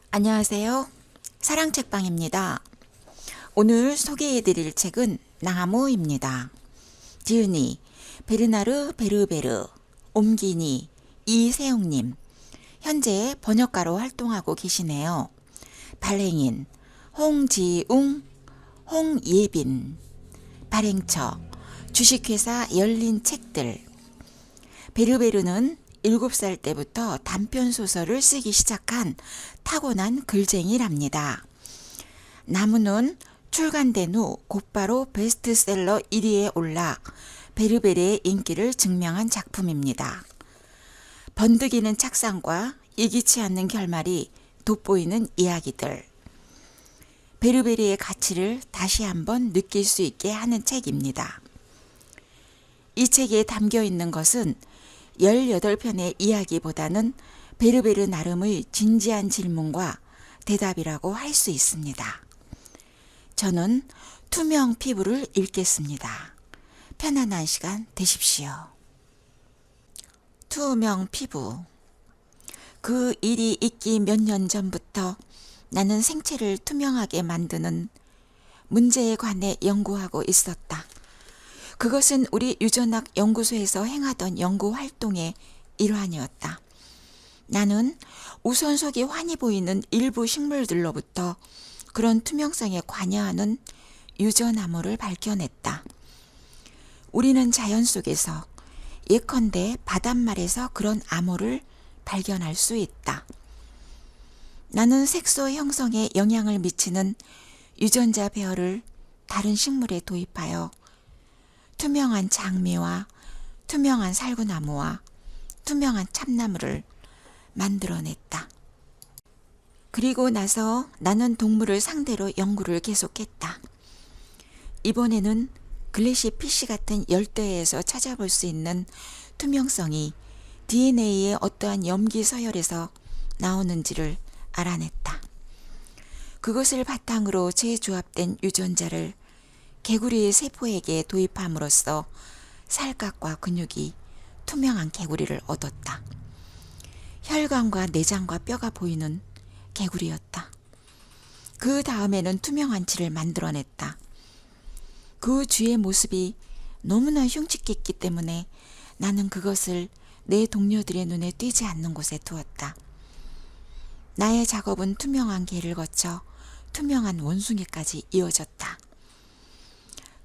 안녕하세요. 사랑책방입니다. 오늘 소개해드릴 책은 나무입니다. 지은이, 베르나르 베르베르, 옮기니, 이세웅님, 현재 번역가로 활동하고 계시네요. 발행인, 홍지웅, 홍예빈, 발행처, 주식회사 열린 책들. 베르베르는 7살 때부터 단편소설을 쓰기 시작한 타고난 글쟁이랍니다. 나무는 출간된 후 곧바로 베스트셀러 1위에 올라 베르베르의 인기를 증명한 작품입니다. 번득이는 착상과 예기치 않는 결말이 돋보이는 이야기들. 베르베르의 가치를 다시 한번 느낄 수 있게 하는 책입니다. 이 책에 담겨 있는 것은 18편의 이야기보다는 베르베르 나름의 진지한 질문과 대답이라고 할 수 있습니다. 저는 투명 피부를 읽겠습니다. 편안한 시간 되십시오. 투명 피부. 그 일이 있기 몇 년 전부터 나는 생체를 투명하게 만드는 문제에 관해 연구하고 있었다. 그것은 우리 유전학 연구소에서 행하던 연구 활동의 일환이었다. 나는 우선 속이 환히 보이는 일부 식물들로부터 그런 투명성에 관여하는 유전암호를 밝혀냈다. 우리는 자연 속에서 예컨대 바닷말에서 그런 암호를 발견할 수 있다. 나는 색소 형성에 영향을 미치는 유전자 배열을 다른 식물에 도입하여 투명한 장미와 투명한 살구나무와 투명한 참나무를 만들어냈다. 그리고 나서 나는 동물을 상대로 연구를 계속했다. 이번에는 글래시피쉬 같은 열대에서 찾아볼 수 있는 투명성이 DNA의 어떠한 염기 서열에서 나오는지를 알아냈다. 그것을 바탕으로 재조합된 유전자를 개구리의 세포에게 도입함으로써 살갗과 근육이 투명한 개구리를 얻었다. 혈관과 내장과 뼈가 보이는 개구리였다. 그 다음에는 투명한 쥐를 만들어냈다. 그 쥐의 모습이 너무나 흉측했기 때문에 나는 그것을 내 동료들의 눈에 띄지 않는 곳에 두었다. 나의 작업은 투명한 개를 거쳐 투명한 원숭이까지 이어졌다.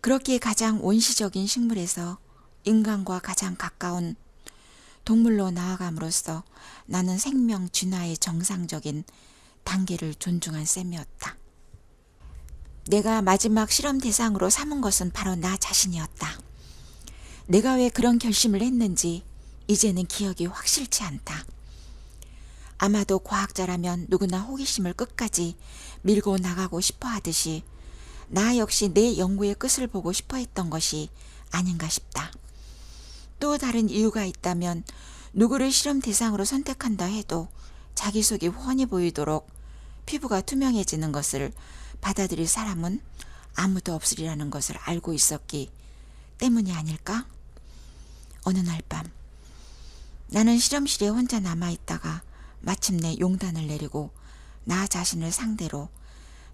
그렇게 가장 원시적인 식물에서 인간과 가장 가까운 동물로 나아감으로써 나는 생명 진화의 정상적인 단계를 존중한 셈이었다. 내가 마지막 실험 대상으로 삼은 것은 바로 나 자신이었다. 내가 왜 그런 결심을 했는지 이제는 기억이 확실치 않다. 아마도 과학자라면 누구나 호기심을 끝까지 밀고 나가고 싶어 하듯이 나 역시 내 연구의 끝을 보고 싶어 했던 것이 아닌가 싶다. 또 다른 이유가 있다면 누구를 실험 대상으로 선택한다 해도 자기 속이 훤히 보이도록 피부가 투명해지는 것을 받아들일 사람은 아무도 없으리라는 것을 알고 있었기 때문이 아닐까? 어느 날 밤 나는 실험실에 혼자 남아있다가 마침내 용단을 내리고 나 자신을 상대로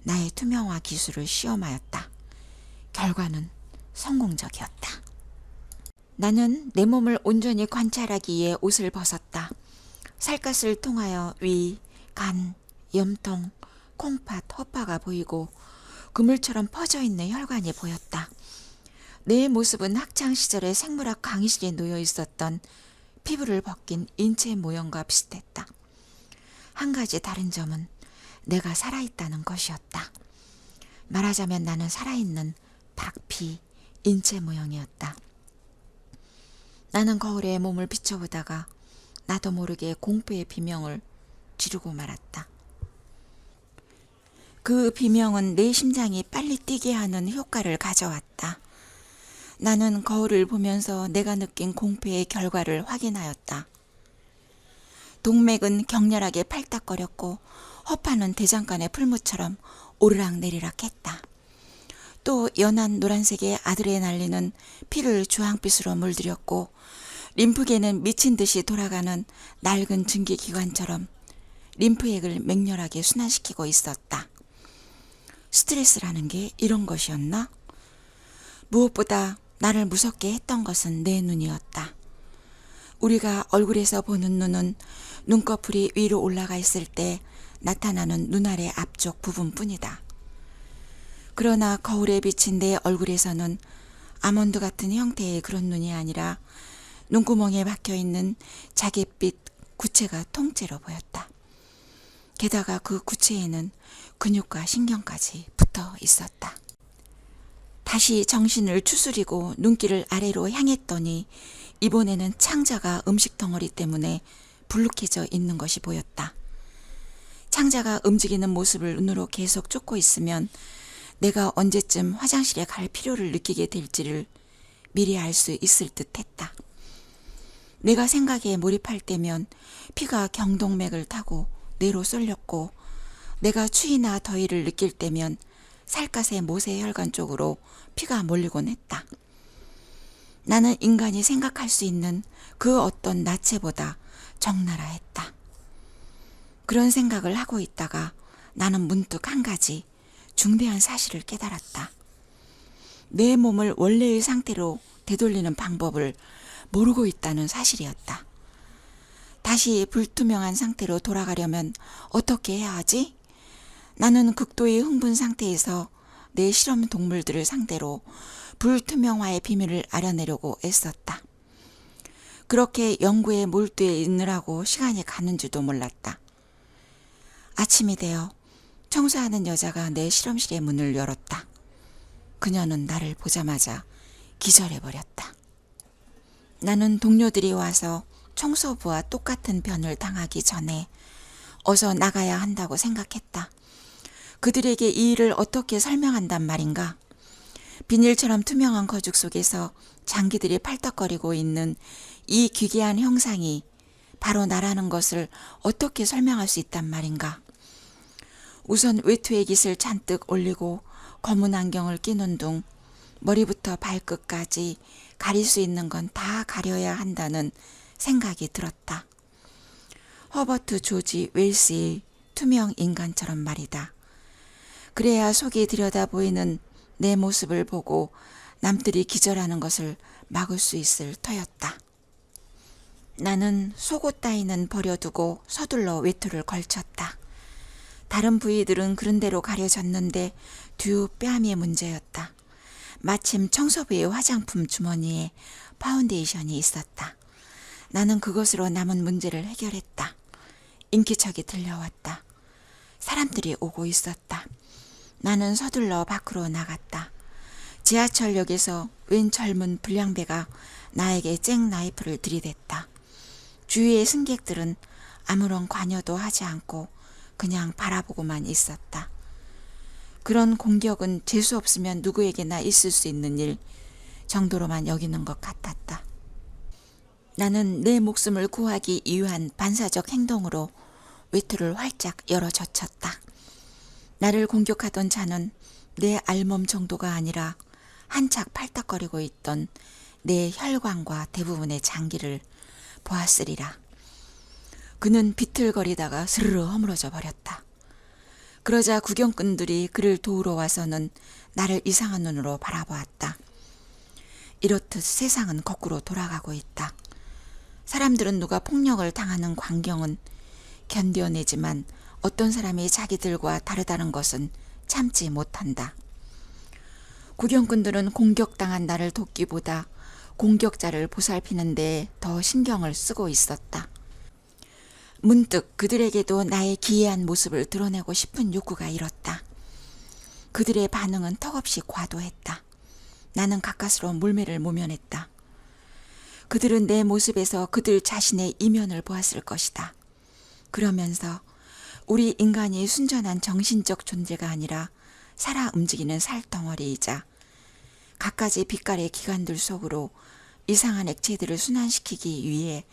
나의 투명화 기술을 시험하였다. 결과는 성공적이었다. 나는 내 몸을 온전히 관찰하기 위해 옷을 벗었다. 살갗을 통하여 위, 간, 염통, 콩팥, 허파가 보이고 그물처럼 퍼져있는 혈관이 보였다. 내 모습은 학창시절에 생물학 강의실에 놓여 있었던 피부를 벗긴 인체 모형과 비슷했다. 한 가지 다른 점은 내가 살아있다는 것이었다. 말하자면 나는 살아있는 박피, 인체 모형이었다. 나는 거울에 몸을 비춰보다가 나도 모르게 공포의 비명을 지르고 말았다. 그 비명은 내 심장이 빨리 뛰게 하는 효과를 가져왔다. 나는 거울을 보면서 내가 느낀 공포의 결과를 확인하였다. 동맥은 격렬하게 팔딱거렸고 허파는 대장간의 풀무처럼 오르락내리락 했다. 또 연한 노란색의 아드레날린은 피를 주황빛으로 물들였고 림프계는 미친 듯이 돌아가는 낡은 증기기관처럼 림프액을 맹렬하게 순환시키고 있었다. 스트레스라는 게 이런 것이었나? 무엇보다 나를 무섭게 했던 것은 내 눈이었다. 우리가 얼굴에서 보는 눈은 눈꺼풀이 위로 올라가 있을 때 나타나는 눈 아래 앞쪽 부분뿐이다. 그러나 거울에 비친 내 얼굴에서는 아몬드 같은 형태의 그런 눈이 아니라 눈구멍에 박혀있는 자갯빛 구체가 통째로 보였다. 게다가 그 구체에는 근육과 신경까지 붙어 있었다. 다시 정신을 추스리고 눈길을 아래로 향했더니 이번에는 창자가 음식 덩어리 때문에 불룩해져 있는 것이 보였다. 창자가 움직이는 모습을 눈으로 계속 쫓고 있으면 내가 언제쯤 화장실에 갈 필요를 느끼게 될지를 미리 알 수 있을 듯 했다. 내가 생각에 몰입할 때면 피가 경동맥을 타고 뇌로 쏠렸고, 내가 추위나 더위를 느낄 때면 살갗의 모세혈관 쪽으로 피가 몰리곤 했다. 나는 인간이 생각할 수 있는 그 어떤 나체보다 적나라했다. 그런 생각을 하고 있다가 나는 문득 한 가지 중대한 사실을 깨달았다. 내 몸을 원래의 상태로 되돌리는 방법을 모르고 있다는 사실이었다. 다시 불투명한 상태로 돌아가려면 어떻게 해야 하지? 나는 극도의 흥분 상태에서 내 실험 동물들을 상대로 불투명화의 비밀을 알아내려고 애썼다. 그렇게 연구에 몰두해 있느라고 시간이 가는지도 몰랐다. 아침이 되어 청소하는 여자가 내 실험실의 문을 열었다. 그녀는 나를 보자마자 기절해버렸다. 나는 동료들이 와서 청소부와 똑같은 변을 당하기 전에 어서 나가야 한다고 생각했다. 그들에게 이 일을 어떻게 설명한단 말인가? 비닐처럼 투명한 거죽 속에서 장기들이 팔떡거리고 있는 이 기괴한 형상이 바로 나라는 것을 어떻게 설명할 수 있단 말인가? 우선 외투의 깃을 잔뜩 올리고 검은 안경을 끼는 둥 머리부터 발끝까지 가릴 수 있는 건 다 가려야 한다는 생각이 들었다. 허버트 조지 웰스의 투명 인간처럼 말이다. 그래야 속이 들여다 보이는 내 모습을 보고 남들이 기절하는 것을 막을 수 있을 터였다. 나는 속옷 따위는 버려두고 서둘러 외투를 걸쳤다. 다른 부위들은 그런 대로 가려졌는데 두 뺨이 문제였다. 마침 청소부의 화장품 주머니에 파운데이션이 있었다. 나는 그것으로 남은 문제를 해결했다. 인기척이 들려왔다. 사람들이 오고 있었다. 나는 서둘러 밖으로 나갔다. 지하철역에서 웬 젊은 불량배가 나에게 잭 나이프를 들이댔다. 주위의 승객들은 아무런 관여도 하지 않고 그냥 바라보고만 있었다. 그런 공격은 재수 없으면 누구에게나 있을 수 있는 일 정도로만 여기는 것 같았다. 나는 내 목숨을 구하기 위한 반사적 행동으로 외투를 활짝 열어 젖혔다. 나를 공격하던 자는 내 알몸 정도가 아니라 한창 팔딱거리고 있던 내 혈관과 대부분의 장기를 보았으리라. 그는 비틀거리다가 스르르 허물어져 버렸다. 그러자 구경꾼들이 그를 도우러 와서는 나를 이상한 눈으로 바라보았다. 이렇듯 세상은 거꾸로 돌아가고 있다. 사람들은 누가 폭력을 당하는 광경은 견뎌내지만 어떤 사람이 자기들과 다르다는 것은 참지 못한다. 구경꾼들은 공격당한 나를 돕기보다 공격자를 보살피는 데 더 신경을 쓰고 있었다. 문득 그들에게도 나의 기이한 모습을 드러내고 싶은 욕구가 일었다. 그들의 반응은 턱없이 과도했다. 나는 가까스로 물매를 모면했다. 그들은 내 모습에서 그들 자신의 이면을 보았을 것이다. 그러면서 우리 인간이 순전한 정신적 존재가 아니라 살아 움직이는 살덩어리이자 갖가지 빛깔의 기관들 속으로 이상한 액체들을 순환시키기 위해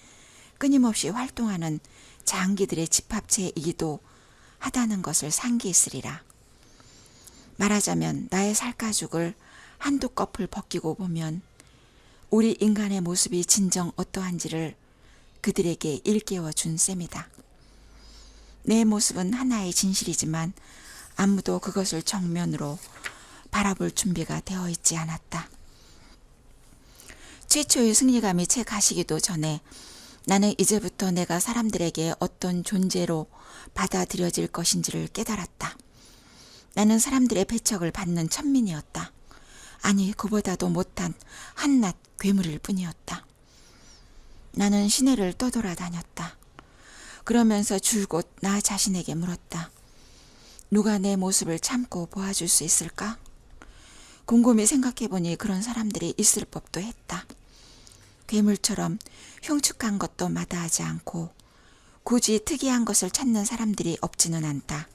끊임없이 활동하는 장기들의 집합체이기도 하다는 것을 상기했으리라. 말하자면 나의 살가죽을 한두 꺼풀 벗기고 보면 우리 인간의 모습이 진정 어떠한지를 그들에게 일깨워 준 셈이다. 내 모습은 하나의 진실이지만 아무도 그것을 정면으로 바라볼 준비가 되어 있지 않았다. 최초의 승리감이 채 가시기도 전에 나는 이제부터 내가 사람들에게 어떤 존재로 받아들여질 것인지를 깨달았다. 나는 사람들의 배척을 받는 천민이었다. 아니, 그보다도 못한 한낱 괴물일 뿐이었다. 나는 시내를 떠돌아다녔다. 그러면서 줄곧 나 자신에게 물었다. 누가 내 모습을 참고 보아줄 수 있을까? 곰곰이 생각해보니 그런 사람들이 있을 법도 했다. 괴물처럼 흉측한 것도 마다하지 않고 굳이 특이한 것을 찾는 사람들이 없지는 않다.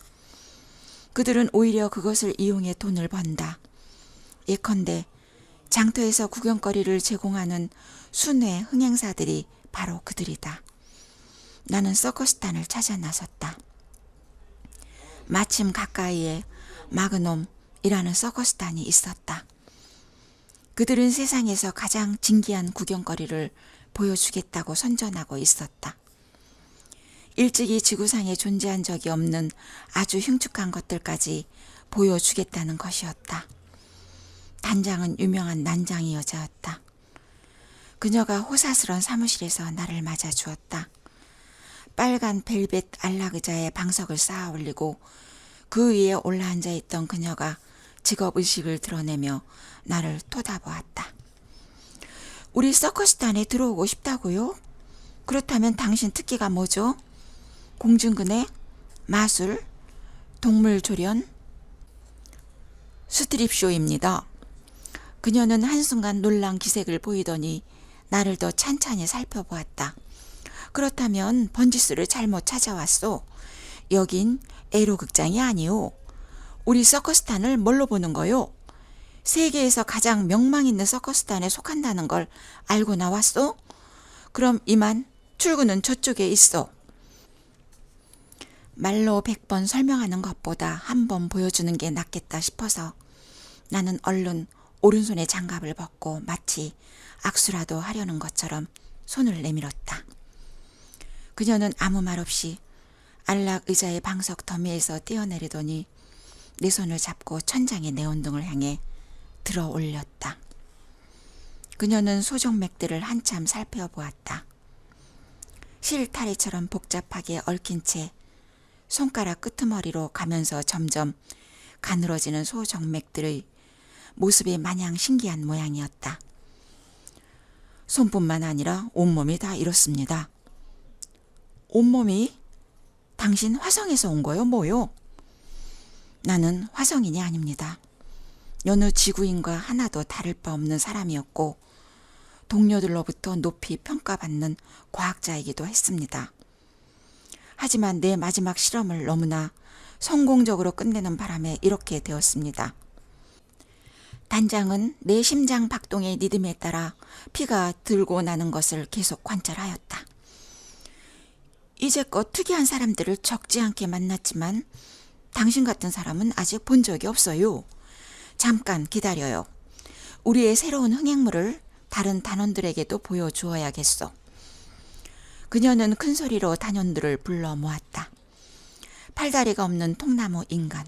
그들은 오히려 그것을 이용해 돈을 번다. 예컨대 장터에서 구경거리를 제공하는 순회 흥행사들이 바로 그들이다. 나는 서커스단을 찾아 나섰다. 마침 가까이에 마그놈이라는 서커스단이 있었다. 그들은 세상에서 가장 진기한 구경거리를 보여주겠다고 선전하고 있었다. 일찍이 지구상에 존재한 적이 없는 아주 흉측한 것들까지 보여주겠다는 것이었다. 단장은 유명한 난장이 여자였다. 그녀가 호사스런 사무실에서 나를 맞아 주었다. 빨간 벨벳 안락의자에 방석을 쌓아 올리고 그 위에 올라앉아 있던 그녀가 직업의식을 드러내며 나를 토다보았다. 우리 서커스단에 들어오고 싶다고요? 그렇다면 당신 특기가 뭐죠? 공중근해, 마술, 동물조련, 스트립쇼입니다. 그녀는 한순간 놀란 기색을 보이더니 나를 더 찬찬히 살펴보았다. 그렇다면 번지수를 잘못 찾아왔소. 여긴 에로극장이 아니오. 우리 서커스단을 뭘로 보는 거요? 세계에서 가장 명망 있는 서커스단에 속한다는 걸 알고 나왔소? 그럼 이만 출구는 저쪽에 있어. 말로 100번 설명하는 것보다 한 번 보여주는 게 낫겠다 싶어서 나는 얼른 오른손에 장갑을 벗고 마치 악수라도 하려는 것처럼 손을 내밀었다. 그녀는 아무 말 없이 안락 의자의 방석 더미에서 뛰어내리더니 내 손을 잡고 천장의 네온등을 향해 들어 올렸다. 그녀는 소정맥들을 한참 살펴보았다. 실타래처럼 복잡하게 얽힌 채 손가락 끄트머리로 가면서 점점 가늘어지는 소정맥들의 모습이 마냥 신기한 모양이었다. 손뿐만 아니라 온몸이 다 이렇습니다. 온몸이? 당신 화성에서 온 거요? 뭐요? 나는 화성인이 아닙니다. 여느 지구인과 하나도 다를 바 없는 사람이었고 동료들로부터 높이 평가받는 과학자이기도 했습니다. 하지만 내 마지막 실험을 너무나 성공적으로 끝내는 바람에 이렇게 되었습니다. 단장은 내 심장 박동의 리듬에 따라 피가 들고 나는 것을 계속 관찰하였다. 이제껏 특이한 사람들을 적지 않게 만났지만 당신 같은 사람은 아직 본 적이 없어요. 잠깐 기다려요. 우리의 새로운 흥행물을 다른 단원들에게도 보여주어야겠어. 그녀는 큰 소리로 단원들을 불러 모았다. 팔다리가 없는 통나무 인간,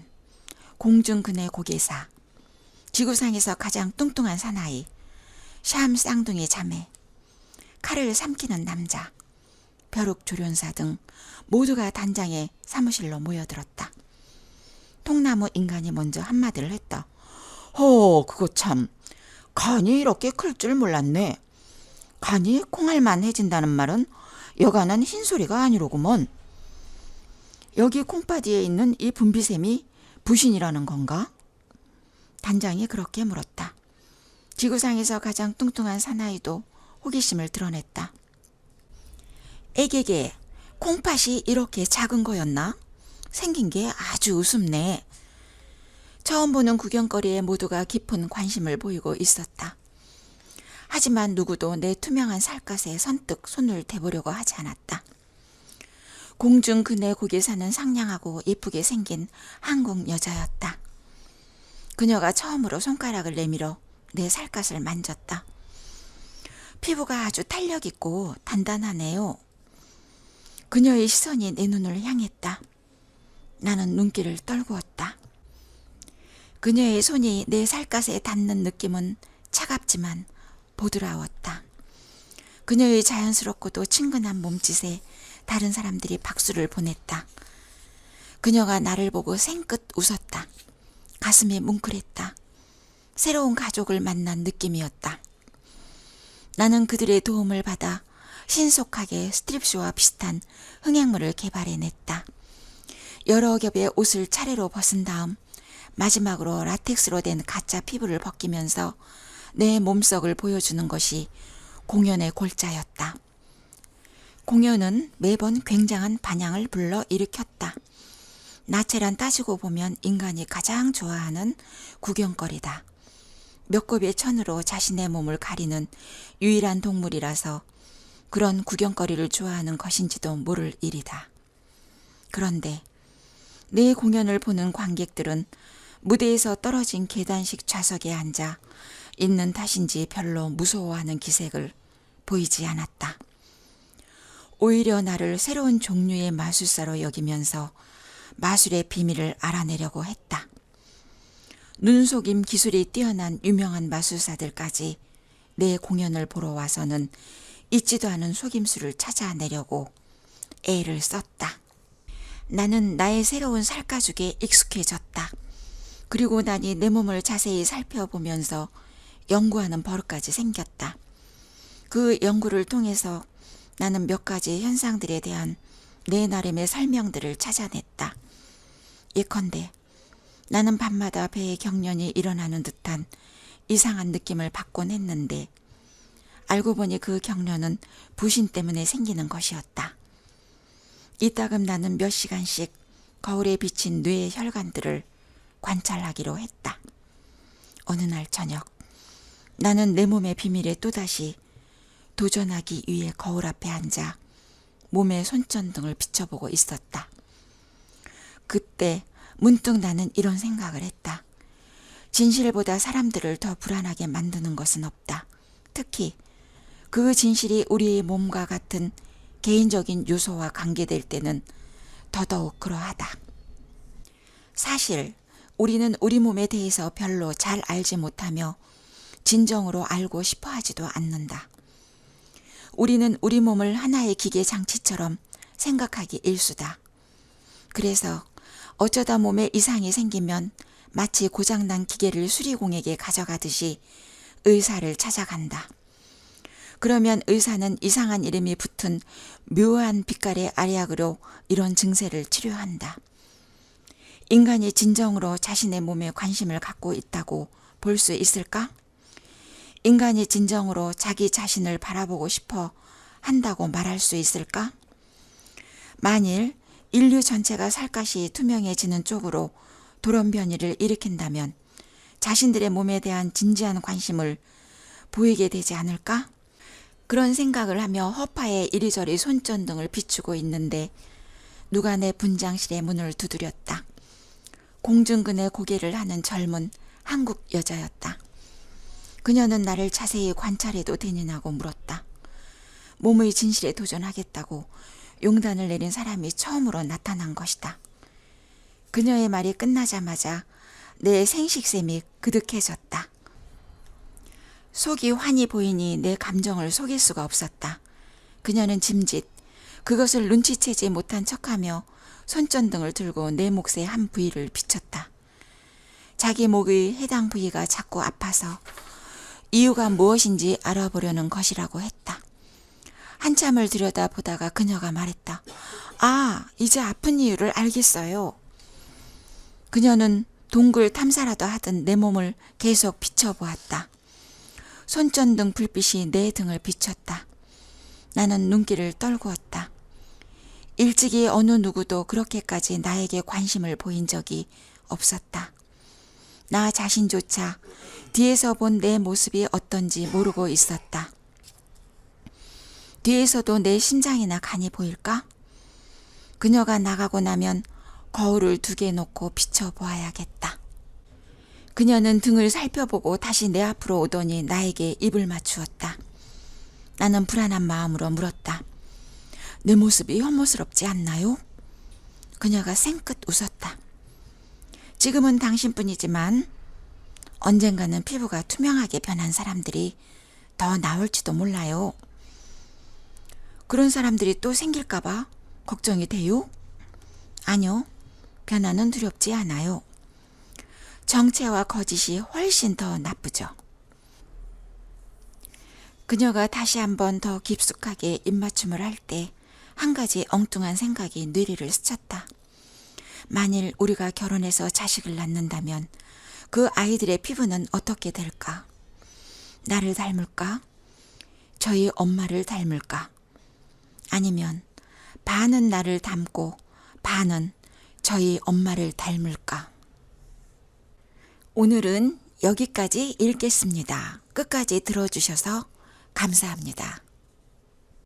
공중근해 고개사, 지구상에서 가장 뚱뚱한 사나이, 샴 쌍둥이 자매, 칼을 삼키는 남자, 벼룩 조련사 등 모두가 단장의 사무실로 모여들었다. 통나무 인간이 먼저 한마디를 했다. 그거 참, 간이 이렇게 클 줄 몰랐네. 간이 콩알만 해진다는 말은 여간한 흰소리가 아니로구먼. 여기 콩바디에 있는 이 분비샘이 부신이라는 건가? 단장이 그렇게 물었다. 지구상에서 가장 뚱뚱한 사나이도 호기심을 드러냈다. 에게게, 콩팥이 이렇게 작은 거였나? 생긴 게 아주 우습네. 처음 보는 구경거리에 모두가 깊은 관심을 보이고 있었다. 하지만 누구도 내 투명한 살갗에 선뜻 손을 대보려고 하지 않았다. 공중근해 고개사는 상냥하고 예쁘게 생긴 한국 여자였다. 그녀가 처음으로 손가락을 내밀어 내 살갗을 만졌다. 피부가 아주 탄력 있고 단단하네요. 그녀의 시선이 내 눈을 향했다. 나는 눈길을 떨구었다. 그녀의 손이 내 살갗에 닿는 느낌은 차갑지만 보드라웠다. 그녀의 자연스럽고도 친근한 몸짓에 다른 사람들이 박수를 보냈다. 그녀가 나를 보고 생긋 웃었다. 가슴이 뭉클했다. 새로운 가족을 만난 느낌이었다. 나는 그들의 도움을 받아 신속하게 스트립쇼와 비슷한 흥행물을 개발해냈다. 여러 겹의 옷을 차례로 벗은 다음 마지막으로 라텍스로 된 가짜 피부를 벗기면서 내 몸속을 보여주는 것이 공연의 골자였다. 공연은 매번 굉장한 반향을 불러일으켰다. 나체란 따지고 보면 인간이 가장 좋아하는 구경거리다. 몇 곱의 천으로 자신의 몸을 가리는 유일한 동물이라서 그런 구경거리를 좋아하는 것인지도 모를 일이다. 그런데 내 공연을 보는 관객들은 무대에서 떨어진 계단식 좌석에 앉아 있는 탓인지 별로 무서워하는 기색을 보이지 않았다. 오히려 나를 새로운 종류의 마술사로 여기면서 마술의 비밀을 알아내려고 했다. 눈속임 기술이 뛰어난 유명한 마술사들까지 내 공연을 보러 와서는 잊지도 않은 속임수를 찾아내려고 애를 썼다. 나는 나의 새로운 살가죽에 익숙해졌다. 그리고 나니 내 몸을 자세히 살펴보면서 연구하는 버릇까지 생겼다. 그 연구를 통해서 나는 몇 가지 현상들에 대한 내 나름의 설명들을 찾아냈다. 예컨대 나는 밤마다 배에 경련이 일어나는 듯한 이상한 느낌을 받곤 했는데 알고 보니 그 경련은 부신 때문에 생기는 것이었다. 이따금 나는 몇 시간씩 거울에 비친 뇌의 혈관들을 관찰하기로 했다. 어느 날 저녁 나는 내 몸의 비밀에 또다시 도전하기 위해 거울 앞에 앉아 몸의 손전등을 비춰보고 있었다. 그때 문득 나는 이런 생각을 했다. 진실보다 사람들을 더 불안하게 만드는 것은 없다. 특히 그 진실이 우리의 몸과 같은 개인적인 요소와 관계될 때는 더더욱 그러하다. 사실 우리는 우리 몸에 대해서 별로 잘 알지 못하며 진정으로 알고 싶어 하지도 않는다. 우리는 우리 몸을 하나의 기계 장치처럼 생각하기 일수다. 그래서 어쩌다 몸에 이상이 생기면 마치 고장난 기계를 수리공에게 가져가듯이 의사를 찾아간다. 그러면 의사는 이상한 이름이 붙은 묘한 빛깔의 알약으로 이런 증세를 치료한다. 인간이 진정으로 자신의 몸에 관심을 갖고 있다고 볼 수 있을까? 인간이 진정으로 자기 자신을 바라보고 싶어 한다고 말할 수 있을까? 만일 인류 전체가 살갗이 투명해지는 쪽으로 돌연변이를 일으킨다면 자신들의 몸에 대한 진지한 관심을 보이게 되지 않을까? 그런 생각을 하며 허파에 이리저리 손전등을 비추고 있는데 누가 내 분장실의 문을 두드렸다. 공중근의 고개를 하는 젊은 한국 여자였다. 그녀는 나를 자세히 관찰해도 되느냐고 물었다. 몸의 진실에 도전하겠다고 용단을 내린 사람이 처음으로 나타난 것이다. 그녀의 말이 끝나자마자 내 생식샘이 그득해졌다. 속이 환히 보이니 내 감정을 속일 수가 없었다. 그녀는 짐짓 그것을 눈치채지 못한 척하며 손전등을 들고 내 몫의 한 부위를 비췄다. 자기 목의 해당 부위가 자꾸 아파서 이유가 무엇인지 알아보려는 것이라고 했다. 한참을 들여다보다가 그녀가 말했다. 아, 이제 아픈 이유를 알겠어요. 그녀는 동굴 탐사라도 하듯 내 몸을 계속 비춰보았다. 손전등 불빛이 내 등을 비췄다. 나는 눈길을 떨구었다. 일찍이 어느 누구도 그렇게까지 나에게 관심을 보인 적이 없었다. 나 자신조차 뒤에서 본 내 모습이 어떤지 모르고 있었다. 뒤에서도 내 심장이나 간이 보일까? 그녀가 나가고 나면 거울을 2개 놓고 비춰보아야겠다. 그녀는 등을 살펴보고 다시 내 앞으로 오더니 나에게 입을 맞추었다. 나는 불안한 마음으로 물었다. 내 모습이 혐오스럽지 않나요? 그녀가 생긋 웃었다. 지금은 당신뿐이지만 언젠가는 피부가 투명하게 변한 사람들이 더 나올지도 몰라요. 그런 사람들이 또 생길까봐 걱정이 돼요? 아니요, 변화는 두렵지 않아요. 정체와 거짓이 훨씬 더 나쁘죠. 그녀가 다시 한번 더 깊숙하게 입맞춤을 할 때 한 가지 엉뚱한 생각이 뇌리를 스쳤다. 만일 우리가 결혼해서 자식을 낳는다면 그 아이들의 피부는 어떻게 될까? 나를 닮을까? 저희 엄마를 닮을까? 아니면 반은 나를 닮고 반은 저희 엄마를 닮을까? 오늘은 여기까지 읽겠습니다. 끝까지 들어주셔서 감사합니다.